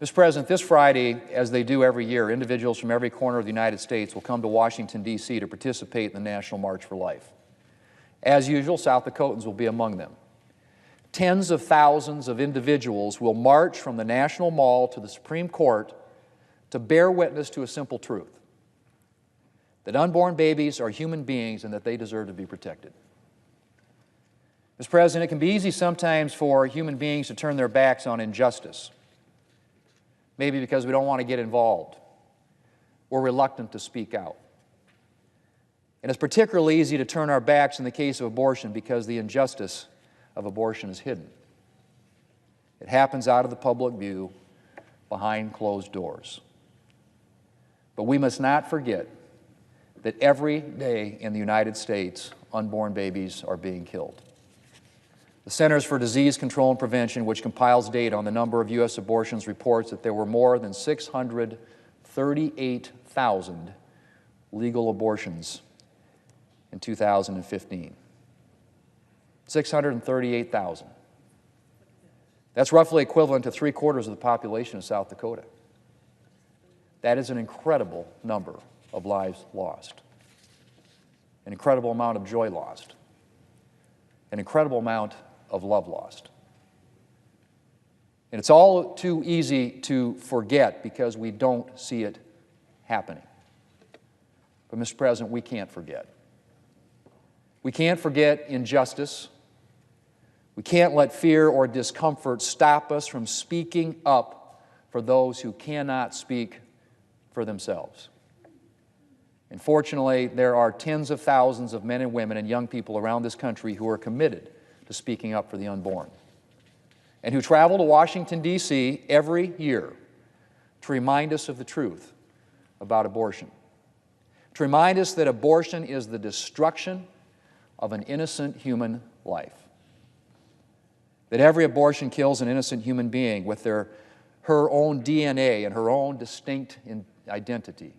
Mr. President, this Friday, as they do every year, individuals from every corner of the United States will come to Washington, D.C. to participate in the National March for Life. As usual, South Dakotans will be among them. Tens of thousands of individuals will march from the National Mall to the Supreme Court to bear witness to a simple truth: that unborn babies are human beings and that they deserve to be protected. Mr. President, it can be easy sometimes for human beings to turn their backs on injustice, maybe because we don't want to get involved. We're reluctant to speak out. And it's particularly easy to turn our backs in the case of abortion because the injustice of abortion is hidden. It happens out of the public view, behind closed doors. But we must not forget that every day in the United States, unborn babies are being killed. The Centers for Disease Control and Prevention, which compiles data on the number of U.S. abortions, reports that there were more than 638,000 legal abortions in 2015. 638,000. That's roughly equivalent to 3/4 of the population of South Dakota. That is an incredible number of lives lost, an incredible amount of joy lost, an incredible amount of love lost. And it's all too easy to forget because we don't see it happening. But, Mr. President, we can't forget. We can't forget injustice. We can't let fear or discomfort stop us from speaking up for those who cannot speak for themselves. And fortunately, there are tens of thousands of men and women and young people around this country who are committed to speaking up for the unborn, and who travel to Washington, D.C. every year to remind us of the truth about abortion, to remind us that abortion is the destruction of an innocent human life, that every abortion kills an innocent human being with her own DNA and her own distinct identity.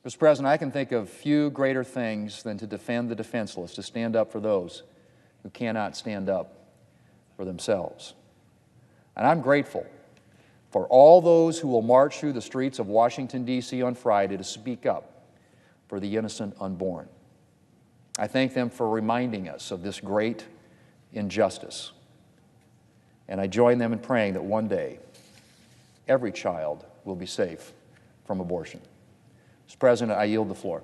Mr. President, I can think of few greater things than to defend the defenseless, to stand up for those who cannot stand up for themselves. And I'm grateful for all those who will march through the streets of Washington, D.C. on Friday to speak up for the innocent unborn. I thank them for reminding us of this great injustice. And I join them in praying that one day every child will be safe from abortion. Mr. President, I yield the floor.